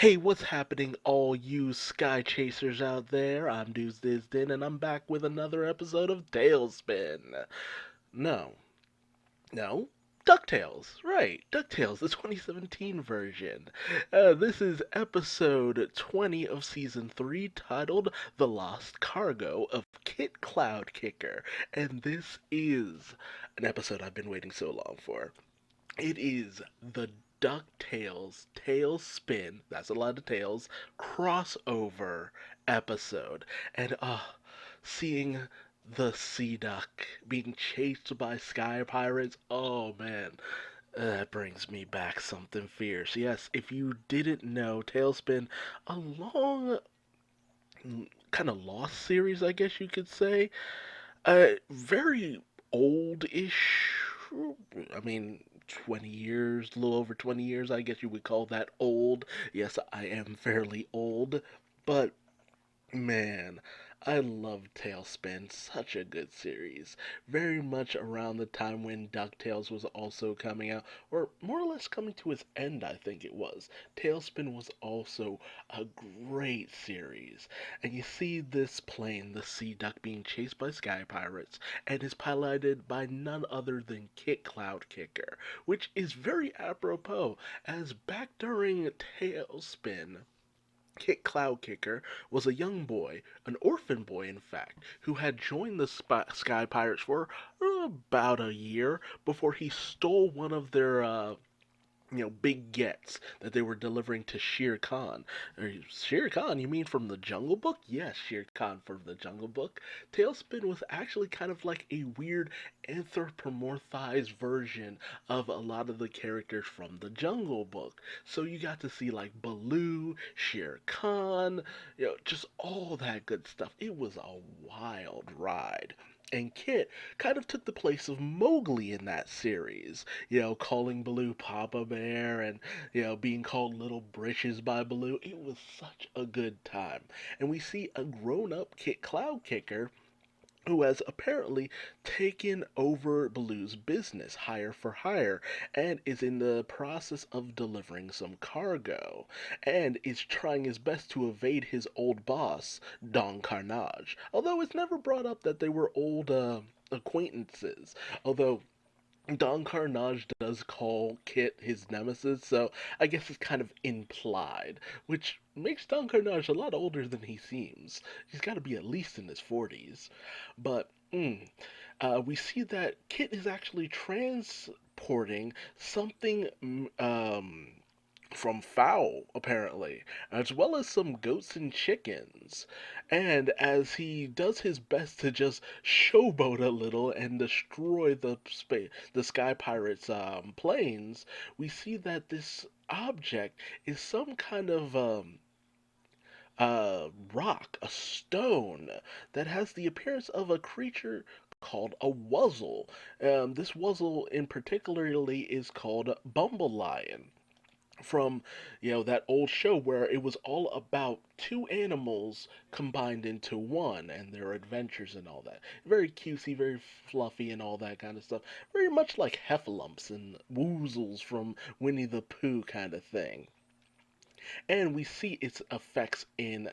Hey, what's happening, all you sky chasers out there? I'm Duuz-Diz-Din, and I'm back with another episode of Tailspin. No, no, DuckTales, right? DuckTales, the 2017 version. This is episode 20 of season 3, titled The Lost Cargo of Kit Cloudkicker. And this is an episode I've been waiting so long for. It is the DuckTales Tailspin, that's a lot of tails, crossover episode. And seeing the sea duck being chased by sky pirates, oh man, that brings me back something fierce. Yes, if you didn't know, Tailspin, a long, kind of lost series, I guess you could say. Very old-ish. I mean, 20 years, a little over 20 years, I guess you would call that old. Yes, I am fairly old, but man, I love Tailspin. Such a good series. Very much around the time when DuckTales was also coming out, or more or less coming to its end, I think it was. Tailspin was also a great series. And you see this plane, the Sea Duck, being chased by sky pirates, and is piloted by none other than Kit Cloudkicker, which is very apropos, as back during Tailspin, Kit Cloudkicker was a young boy, an orphan boy in fact, who had joined the Sky Pirates for about a year before he stole one of their big gets that they were delivering to Shere Khan. Shere Khan, you mean from the Jungle Book? Yes, Shere Khan from the Jungle Book. Tailspin was actually kind of like a weird anthropomorphized version of a lot of the characters from the Jungle Book. So you got to see like Baloo, Shere Khan, just all that good stuff. It was a wild ride. And Kit kind of took the place of Mowgli in that series, calling Baloo Papa Bear and, being called Little Britches by Baloo. It was such a good time. And we see a grown up Kit Cloudkicker who has apparently taken over Baloo's business, Hire for Hire, and is in the process of delivering some cargo, and is trying his best to evade his old boss, Don Carnage. Although it's never brought up that they were old acquaintances, although Don Carnage does call Kit his nemesis, so I guess it's kind of implied, which makes Don Carnage a lot older than he seems. He's got to be at least in his 40s. But we see that Kit is actually transporting something from fowl, apparently, as well as some goats and chickens. And as he does his best to just showboat a little and destroy the Sky Pirates' planes, we see that this object is some kind of rock, a stone that has the appearance of a creature called a wuzzle. This wuzzle in particularly is called Bumble Lion from that old show where it was all about two animals combined into one and their adventures and all that. Very cutesy, very fluffy and all that kind of stuff. Very much like heffalumps and woozles from Winnie the Pooh kind of thing. And we see its effects in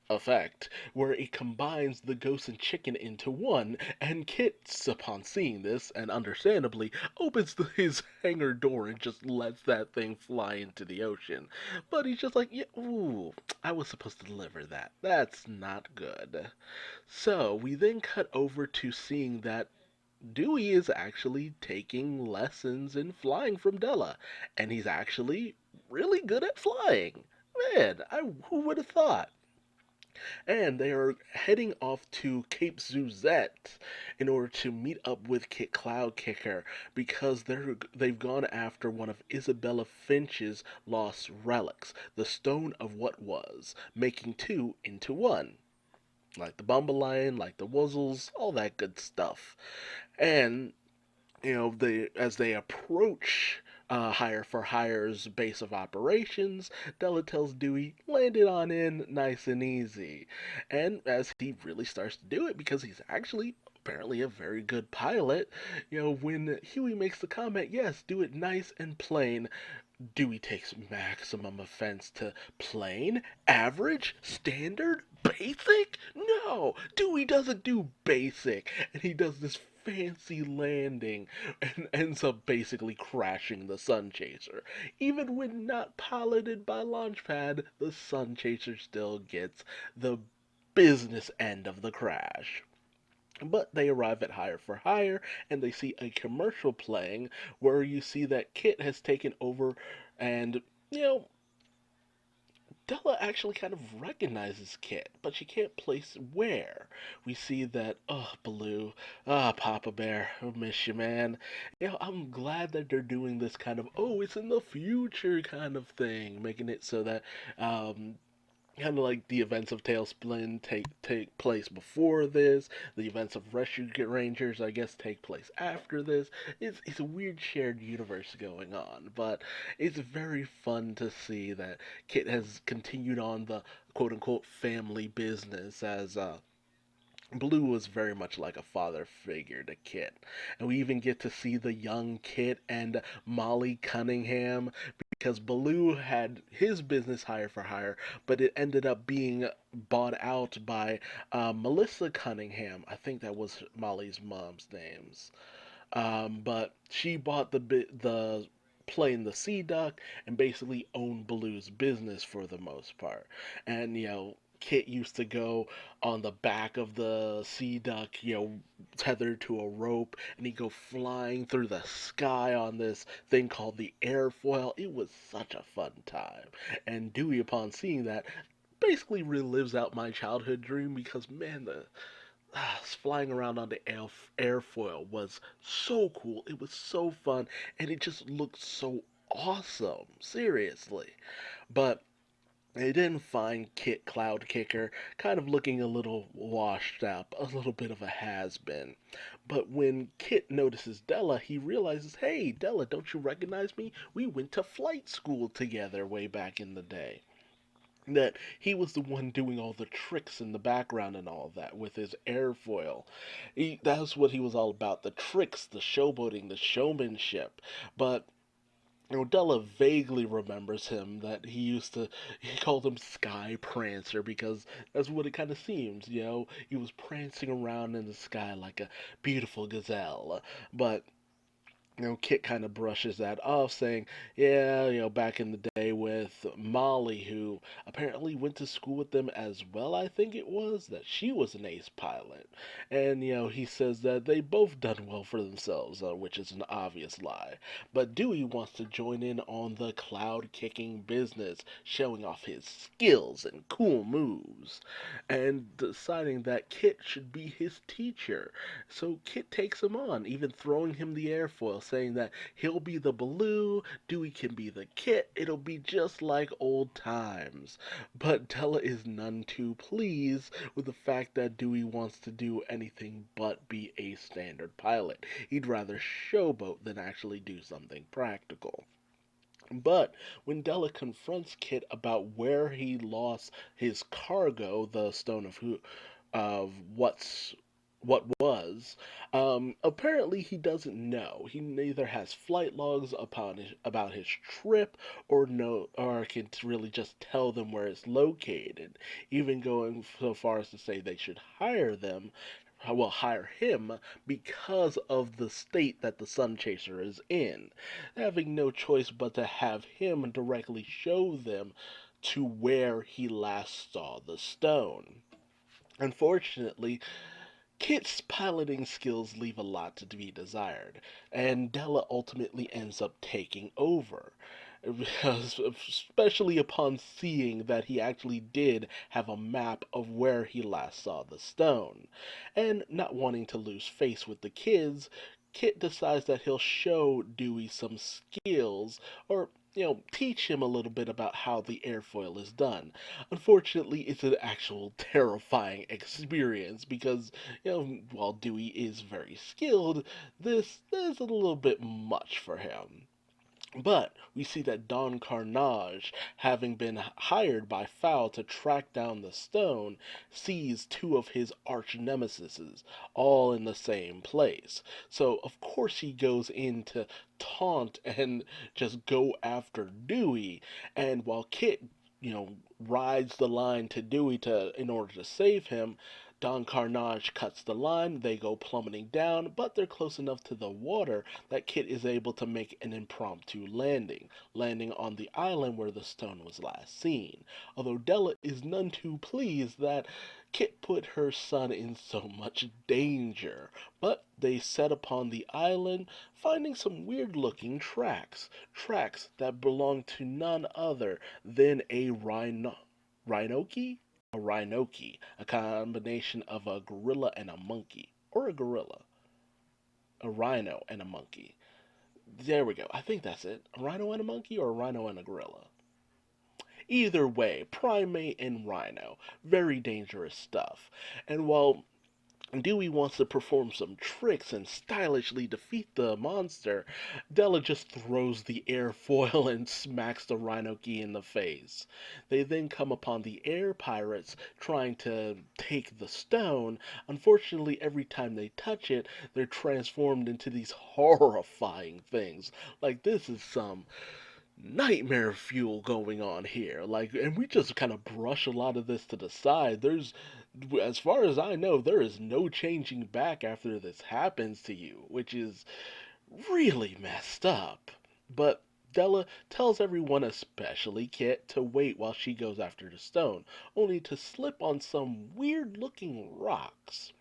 effect, where it combines the ghost and chicken into one, and Kit, upon seeing this, and understandably, opens his hangar door and just lets that thing fly into the ocean. But he's just like, yeah, ooh, I was supposed to deliver that. That's not good. So we then cut over to seeing that Dewey is actually taking lessons in flying from Della, and he's actually really good at flying. Man, who would have thought? And they are heading off to Cape Suzette in order to meet up with Kit Cloudkicker because they've gone after one of Isabella Finch's lost relics, the Stone of What Was, making two into one. Like the Bumbleian, like the Wuzzles, all that good stuff. And as they approach Hire for Hire's base of operations, Della tells Dewey, land it on in nice and easy. And as he really starts to do it, because he's actually apparently a very good pilot, when Huey makes the comment, yes, do it nice and plain, Dewey takes maximum offense to plain, average, standard, basic? No! Dewey doesn't do basic, and he does this fancy landing and ends up basically crashing the Sun Chaser. Even when not piloted by Launchpad, the Sun Chaser still gets the business end of the crash. But they arrive at Hire for Hire and they see a commercial playing where you see that Kit has taken over and, you know, Della actually kind of recognizes Kit, but she can't place where. We see that, oh, Baloo, Papa Bear, I miss you, man. I'm glad that they're doing this kind of, oh, it's in the future kind of thing, making it so that kind of like the events of Tailspin take place before this. The events of Rescue Rangers, I guess, take place after this. It's a weird shared universe going on, but it's very fun to see that Kit has continued on the quote unquote family business as Blue was very much like a father figure to Kit. And we even get to see the young Kit and Molly Cunningham because Baloo had his business Hire for Hire, but it ended up being bought out by Melissa Cunningham. I think that was Molly's mom's names. But she bought the plane, the Sea Duck, and basically owned Baloo's business for the most part. And Kit used to go on the back of the Sea Duck, tethered to a rope, and he'd go flying through the sky on this thing called the airfoil. It was such a fun time. And Dewey, upon seeing that, basically relives out my childhood dream because man, the flying around on the airfoil was so cool. It was so fun, and it just looked so awesome. Seriously, but they didn't find Kit Cloudkicker, kind of looking a little washed up, a little bit of a has been. But when Kit notices Della, he realizes, hey, Della, don't you recognize me? We went to flight school together way back in the day. That he was the one doing all the tricks in the background and all that with his airfoil. That's what he was all about, the tricks, the showboating, the showmanship. But Della vaguely remembers him that he called him Sky Prancer because that's what it kind of seems, he was prancing around in the sky like a beautiful gazelle. But Kit kind of brushes that off, saying, yeah, back in the day with Molly, who apparently went to school with them as well, I think it was, that she was an ace pilot. And, he says that they both done well for themselves, which is an obvious lie. But Dewey wants to join in on the cloud kicking business, showing off his skills and cool moves, and deciding that Kit should be his teacher. So Kit takes him on, even throwing him the airfoil, saying that he'll be the Baloo, Dewey can be the Kit, it'll be just like old times. But Della is none too pleased with the fact that Dewey wants to do anything but be a standard pilot. He'd rather showboat than actually do something practical. But when Della confronts Kit about where he lost his cargo, the Stone of what was, apparently he doesn't know. He neither has flight logs about his trip or can really just tell them where it's located. Even going so far as to say they should hire him because of the state that the Sun Chaser is in, having no choice but to have him directly show them to where he last saw the stone. Unfortunately, Kit's piloting skills leave a lot to be desired, and Della ultimately ends up taking over. Especially upon seeing that he actually did have a map of where he last saw the stone. And not wanting to lose face with the kids, Kit decides that he'll show Dewey some skills, or teach him a little bit about how the airfoil is done. Unfortunately, it's an actual terrifying experience because, while Dewey is very skilled, this is a little bit much for him. But we see that Don Carnage, having been hired by Fowl to track down the stone, sees two of his arch nemesises all in the same place. So, of course, he goes in to taunt and just go after Dewey. And while Kit, rides the line to Dewey in order to save him, Don Carnage cuts the line, they go plummeting down, but they're close enough to the water that Kit is able to make an impromptu landing on the island where the stone was last seen. Although Della is none too pleased that Kit put her son in so much danger, but they set upon the island, finding some weird looking tracks that belong to none other than a rhinoki? A rhinoki, a combination of a gorilla and a monkey, or a gorilla, a rhino and a monkey. There we go. I think that's it. A rhino and a monkey, or a rhino and a gorilla. Either way, primate and rhino, very dangerous stuff. And while Dewey wants to perform some tricks and stylishly defeat the monster, Della just throws the airfoil and smacks the Rhinoki in the face. They then come upon the air pirates trying to take the stone. Unfortunately, every time they touch it, they're transformed into these horrifying things. Like, this is some nightmare fuel going on here. Like, and we just kind of brush a lot of this to the side. As far as I know, there is no changing back after this happens to you, which is really messed up. But Della tells everyone, especially Kit, to wait while she goes after the stone, only to slip on some weird looking rocks.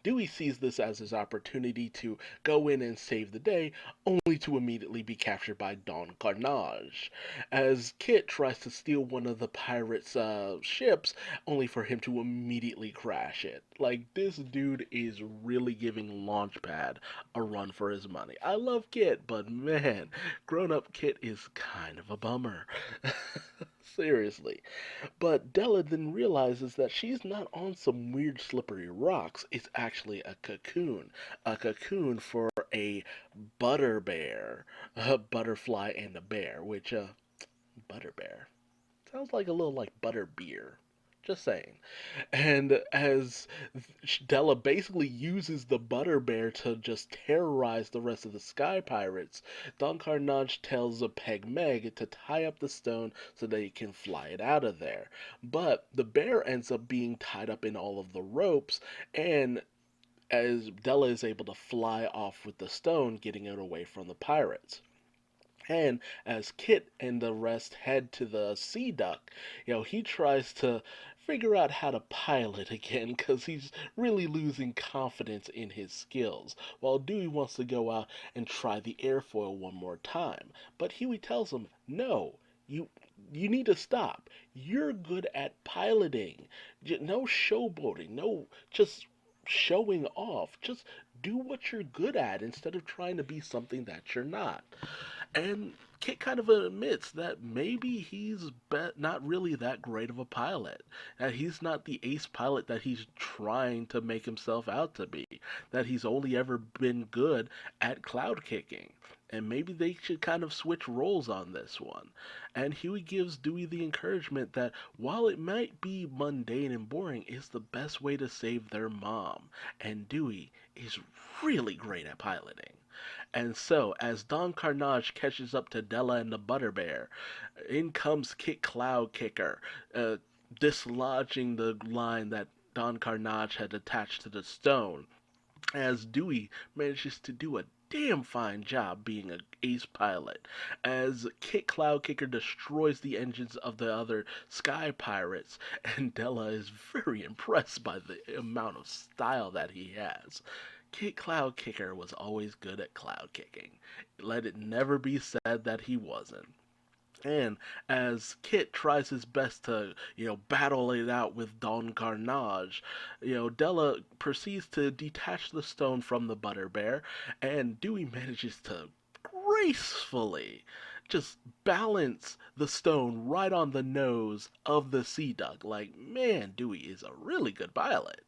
Dewey sees this as his opportunity to go in and save the day, only to immediately be captured by Don Carnage, as Kit tries to steal one of the pirates' ships, only for him to immediately crash it. Like, this dude is really giving Launchpad a run for his money. I love Kit, but man, grown-up Kit is kind of a bummer. Seriously. But Della then realizes that she's not on some weird slippery rocks. It's actually a cocoon. A cocoon for a butter bear. A butterfly and a bear, which, butter bear. Sounds like a little like butter beer. Just saying. And as Della basically uses the butter bear to just terrorize the rest of the sky pirates, Don Carnage tells a Peg Meg to tie up the stone so they can fly it out of there. But the bear ends up being tied up in all of the ropes, and as Della is able to fly off with the stone, getting it away from the pirates. And as Kit and the rest head to the Sea Duck, he tries to figure out how to pilot again because he's really losing confidence in his skills, while Dewey wants to go out and try the airfoil one more time. But Huey tells him, no, you need to stop. You're good at piloting. No showboating, no just showing off. Just do what you're good at instead of trying to be something that you're not. And Kit kind of admits that maybe he's not really that great of a pilot. That he's not the ace pilot that he's trying to make himself out to be. That he's only ever been good at cloud kicking. And maybe they should kind of switch roles on this one. And Huey gives Dewey the encouragement that while it might be mundane and boring, it's the best way to save their mom. And Dewey is really great at piloting. And so, as Don Carnage catches up to Della and the Butterbear, in comes Kit Cloudkicker, dislodging the line that Don Carnage had attached to the stone, as Dewey manages to do a damn fine job being an ace pilot, as Kit Cloudkicker destroys the engines of the other sky pirates, and Della is very impressed by the amount of style that he has. Kit Cloudkicker was always good at cloud kicking. Let it never be said that he wasn't. And as Kit tries his best to, battle it out with Don Carnage, Della proceeds to detach the stone from the Butterbear, and Dewey manages to gracefully just balance the stone right on the nose of the sea duck. Like, man, Dewey is a really good pilot.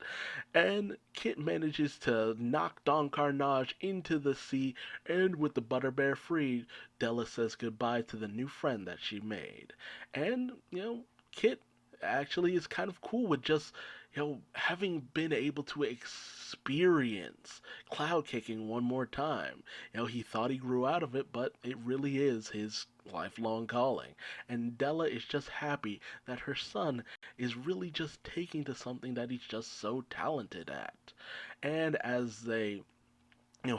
And Kit manages to knock Don Carnage into the sea, and with the Butter Bear freed, Della says goodbye to the new friend that she made. And, Kit actually is kind of cool with just, having been able to experience cloud kicking one more time. He thought he grew out of it, but it really is his lifelong calling. And Della is just happy that her son is really just taking to something that he's just so talented at. And as they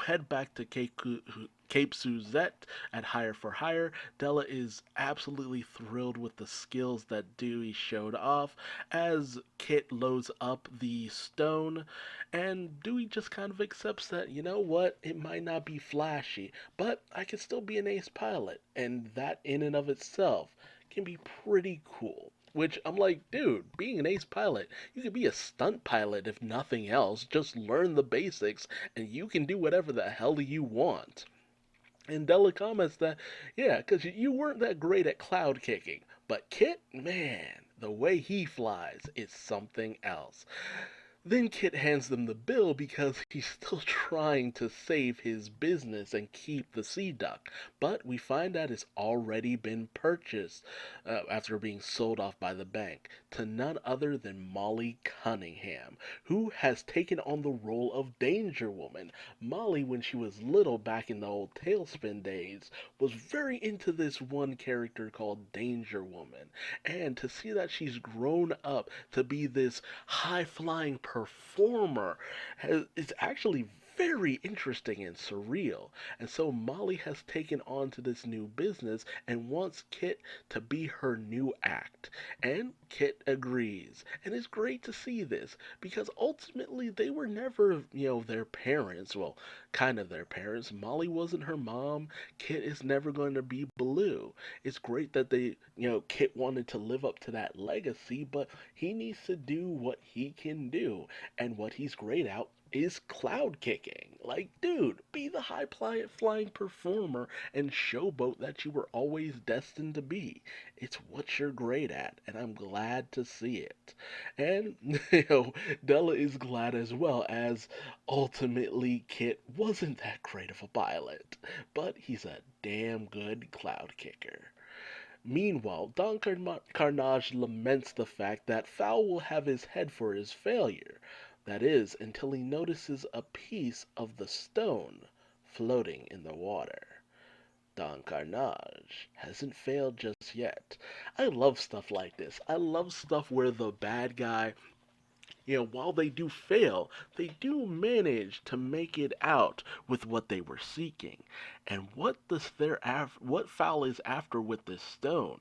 head back to Cape Suzette at Higher for Hire. Della is absolutely thrilled with the skills that Dewey showed off as Kit loads up the stone, and Dewey just kind of accepts that, you know what, it might not be flashy, but I can still be an ace pilot, and that in and of itself can be pretty cool. Which I'm like, dude, being an ace pilot, you could be a stunt pilot if nothing else. Just learn the basics and you can do whatever the hell you want. And Della comments that, yeah, because you weren't that great at cloud kicking. But Kit, man, the way he flies is something else. Then Kit hands them the bill because he's still trying to save his business and keep the sea duck. But we find out it's already been purchased after being sold off by the bank to none other than Molly Cunningham, who has taken on the role of Danger Woman. Molly, when she was little back in the old Tailspin days, was very into this one character called Danger Woman. And to see that she's grown up to be this high flying performer is actually very interesting and surreal. And so Molly has taken on to this new business and wants Kit to be her new act. And Kit agrees. And it's great to see this because ultimately they were never, their parents. Well, kind of their parents. Molly wasn't her mom. Kit is never going to be Blue. It's great that Kit wanted to live up to that legacy, but he needs to do what he can do. And what he's great at is cloud kicking. Like, dude, be the high flying performer and showboat that you were always destined to be. It's what you're great at, and I'm glad to see it. And, Della is glad as well, as ultimately Kit wasn't that great of a pilot, but he's a damn good cloud kicker. Meanwhile, Don Carnage laments the fact that Fowl will have his head for his failure. That is, until he notices a piece of the stone floating in the water. Don Carnage hasn't failed just yet. I love stuff like this. I love stuff where the bad guy, while they do fail, they do manage to make it out with what they were seeking. And what Fowl is after with this stone,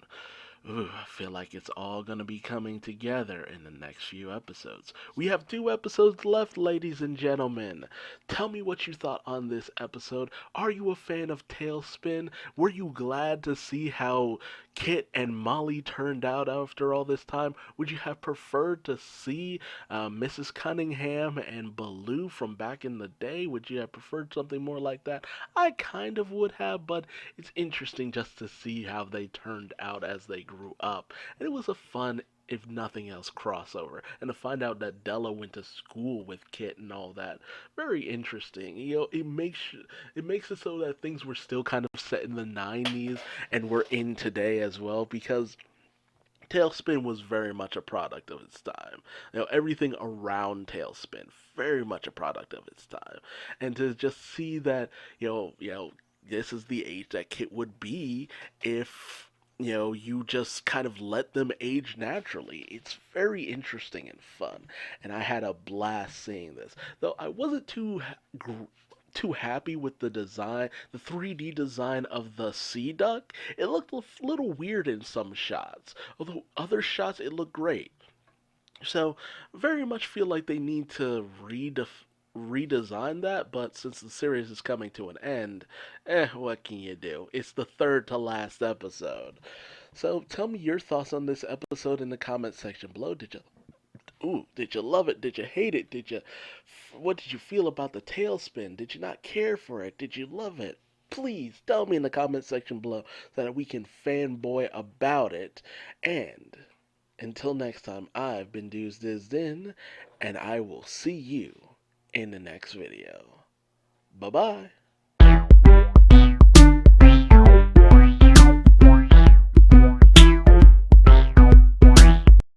ooh, I feel like it's all going to be coming together in the next few episodes. We have 2 episodes left, ladies and gentlemen. Tell me what you thought on this episode. Are you a fan of Tailspin? Were you glad to see how Kit and Molly turned out after all this time? Would you have preferred to see Mrs. Cunningham and Baloo from back in the day? Would you have preferred something more like that? I kind of would have, but it's interesting just to see how they turned out as they grew up. And it was a fun, if nothing else, crossover. And to find out that Della went to school with Kit and all that, very interesting. It makes it so that things were still kind of set in the 90s and we're in today as well, because Tailspin was very much a product of its time. Everything around Tailspin, very much a product of its time. And to just see that, this is the age that Kit would be if, you just kind of let them age naturally. It's very interesting and fun. And I had a blast seeing this. Though I wasn't too happy with the design, the 3D design of the sea duck. It looked a little weird in some shots, although other shots it looked great. So, very much feel like they need to redesign that, but since the series is coming to an end, what can you do? It's the third to last episode. So, tell me your thoughts on this episode in the comment section below. Did you love it? Did you hate it? What did you feel about the tailspin? Did you not care for it? Did you love it? please tell me in the comment section below so that we can fanboy about it. And until next time, I've been Duuz-Diz-Din, and I will see you in the next video. Bye-bye.